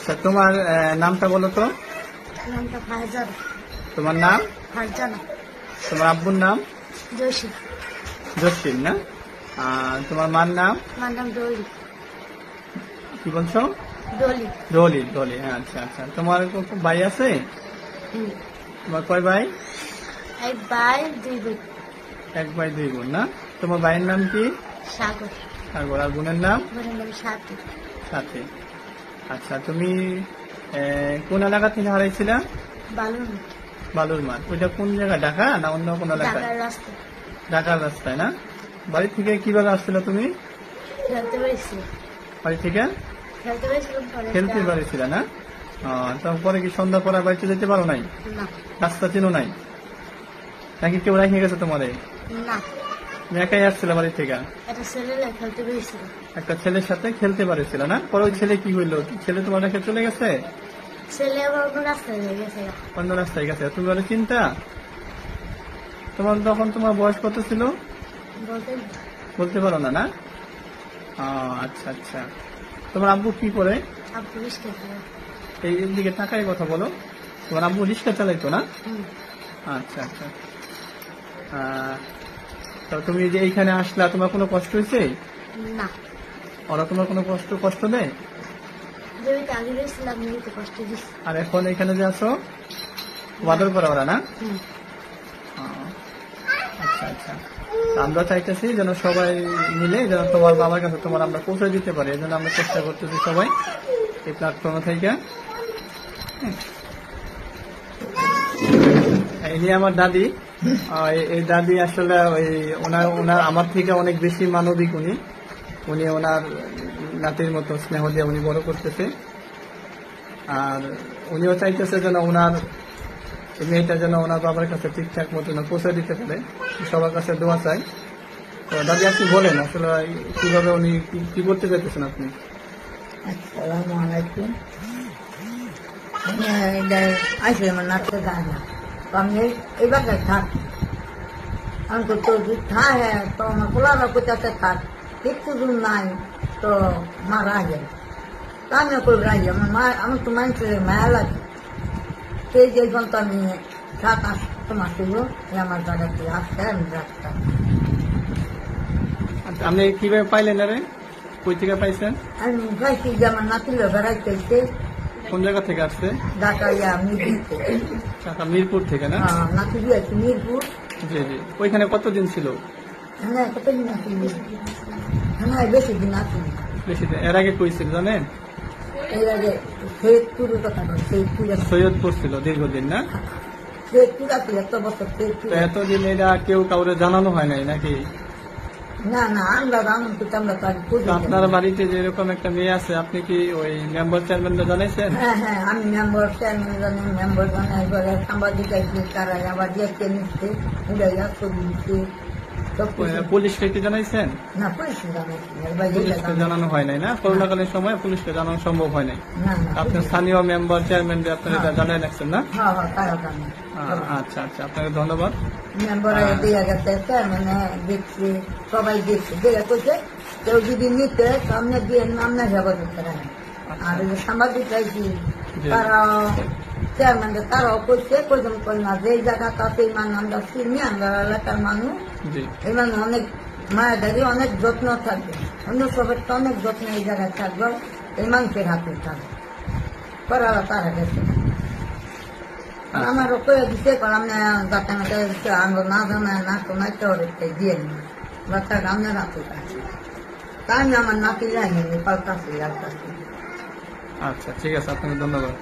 আচ্ছা, তোমার নামটা বলো তো। নামটা ফারজান। তোমার নাম? ফারজানা। তোমার আব্বুর নাম? জসিম। জসিম না? তোমার মার নাম? মার নাম ডলি। কি বলছো? ডলি। ডলি। ডলি, হ্যাঁ। আচ্ছা আচ্ছা, তোমার ভাই আছে? তোমার কয় ভাই? এক ভাই দুই বোন। এক ভাই দুই বোন না? তোমার ভাইয়ের নাম কি? সাগর। সাগর। আর বোনের নাম? বোনের নাম সাথী। সাথী। আচ্ছা, তুমি কোন এলাকা থেকে হারাইছিলা? বালুর। বালুর মাঠ। ওইটা কোন জায়গা, ঢাকা না অন্য কোন এলাকা? ঢাকার রাস্তা। ঢাকার রাস্তায় না? বাড়ি থেকে কিভাবে আসছিল তুমি? খেলতে পেরেছি। বাড়ি থেকে খেলতে পেরেছিলাম পরে খেলতে পারেছিল না? তারপরে কি সন্ধ্যা পরে বাড়িতে যেতে পারো নাই? না। রাস্তা চিনো নাই নাকি কেউ রেখে গেছে তোমারে? না, তুমি একাই আসছিল বাড়ি থেকে? একটা ছেলে খেলতে পেরেছিল। একটা ছেলের সাথে খেলতে পারেছিল না? পরে ওই ছেলে কি হইলো? ছেলে তোমার রেখে চলে গেছে? ছেলে আবার অন্য রাস্তায় হয়ে গেছে। অন্য রাস্তায় গেছে। তুমি বলে চিন্তা, তোমার বয়স কত ছিল? বলতে বলতে পারো না? না, আচ্ছা আচ্ছা। তোমার আব্বু কি করে? আব্বু রিস্কা ছিল। এই দিকে টাকায় কথা বলো। তোমার আব্বু রিক্সা চালাইতো না? আচ্ছা আচ্ছা। তো তুমি যে এইখানে আসলা, তোমার কোনো কষ্ট হয়েছে? না। ওরা তোমার কোনো কষ্ট দেয়? জমিতে আগে গেছিলাম, জমিতে কষ্ট দিচ্ছি। আর এখন এখানে যে আছো, বাদর করা ওরা না? আচ্ছা আচ্ছা। আমরা চাইতেছি যেন সবাই মিলে যেন তোমার বাবার কাছে আমরা পৌঁছে দিতে পারি, এজন্য আমরা চেষ্টা করতেছি সবাই এই প্ল্যাটফর্মে থেকে। এই নিয়ে আমার দাদি, এই দাদি আসলে ওনার আমার থেকে অনেক বেশি মানবিক। উনি ওনার নাতির মতো স্নেহ দিয়ে উনি বড় করতেছে। আর উনিও চাইতেছে যেন ওনার মেয়েটা যেন ওনার বাবার কাছে ঠিকঠাক মতো পৌঁছে দিতে পারে। সবার কাছে দোয়া চাই। তো দাদি, আপনি বলেন আসলে কিভাবে উনি কি করতে চাইতেছেন আপনি? আসসালামু আলাইকুম। আসলে আমার নাচতে যায় না, তো আমি এই বাসায় থাকি। আমি তো হ্যাঁ, তো আমার পোলারা কোথাতে থাক, একটু দূর নাই তো মারা যায়। তা আমি করে রাজি, আমার তো মানুষের মায়া লাগে। সেই যে পর্যন্ত আমি 7-8 মাস ছিল আমার জায়গাতে আসতে আমি রাখতাম। আপনি কিভাবে পাইলেন? আরে কই থেকে পাইছেন? আমি পাইছি যে আমার নাতিরা বেড়াইতে কোন জায়গা থেকে আসছে? ঢাকা মিরপুর। ঢাকা মিরপুর থেকে না? নাতি আছে মিরপুর। জি জি। ওইখানে কতদিন ছিল? হ্যাঁ, কতদিন আসি? হ্যাঁ, বেশি দিন আসি। বেশি দিন। এর আগে কই ছিল জানেন? এর আগে সৈয়দপুরের কথা বল। সৈয়দপুর ছিল দীর্ঘদিন না? সৈয়দপুর আছে এত বছর। তো এতদিন এটা কেউ কাউরে জানানো হয় নাই নাকি? না না, আমরা রামন করতে আমরা আপনার বাড়িতে যে এরকম একটা মেয়ে আছে, আপনি কি ওই মেম্বার চেয়ারম্যানরা জানাইছেন? হ্যাঁ হ্যাঁ, আমি মেম্বার চেয়ারম্যান জানি, মেম্বার জানাই, বলে সাংবাদিক আসবে, তারা আবার দেখতে নিচ্ছে, উড়াইয়া ছবি দিচ্ছে। পুলিশকে কি জানাইছেন? না, পুলিশকে পুলিশকে জানানো হয় নাই না? করোনাকালীন সময় পুলিশকে জানানো সম্ভব হয় নাই। আপনি স্থানীয় মেম্বার চেয়ারম্যান আপনার এটা জানাই রাখছেন না? হ্যাঁ হ্যাঁ, তারা জানে। আচ্ছা আচ্ছা, আপনাকে ধন্যবাদ। মেম্বার দেওয়া গেছে, চেয়ারম্যানে দেখছে, সবাই দেখছে, দেওয়া করছে। কেউ যদি নিতে সামনে দিয়ে নামনা যাবো তারা। আর সাংবাদিক চাইছি তারাও চেয়ারম্যানদের তারাও করছে, প্রয়োজন করে না যে জায়গাটা সেই মান আমরা চিনি, আমরা এলাকার মানুষ। এই মানে অনেক মায়েদারি, অনেক যত্ন থাকবে, অন্য সবের তো অনেক যত্ন এই জায়গায় থাকবে, এই মানুষের হাতে থাকবে। করারা তারা গেছে আমারও করে দিতে পারলাম না, যাতে আমরা না জানায় না শোনাই তো দিয়ে নি বাচ্চা গামনের হাতে কাছে। তাই আমি আমার নাতি যাইনি পাল্টাছি। আচ্ছা, ঠিক আছে, আপনাকে ধন্যবাদ।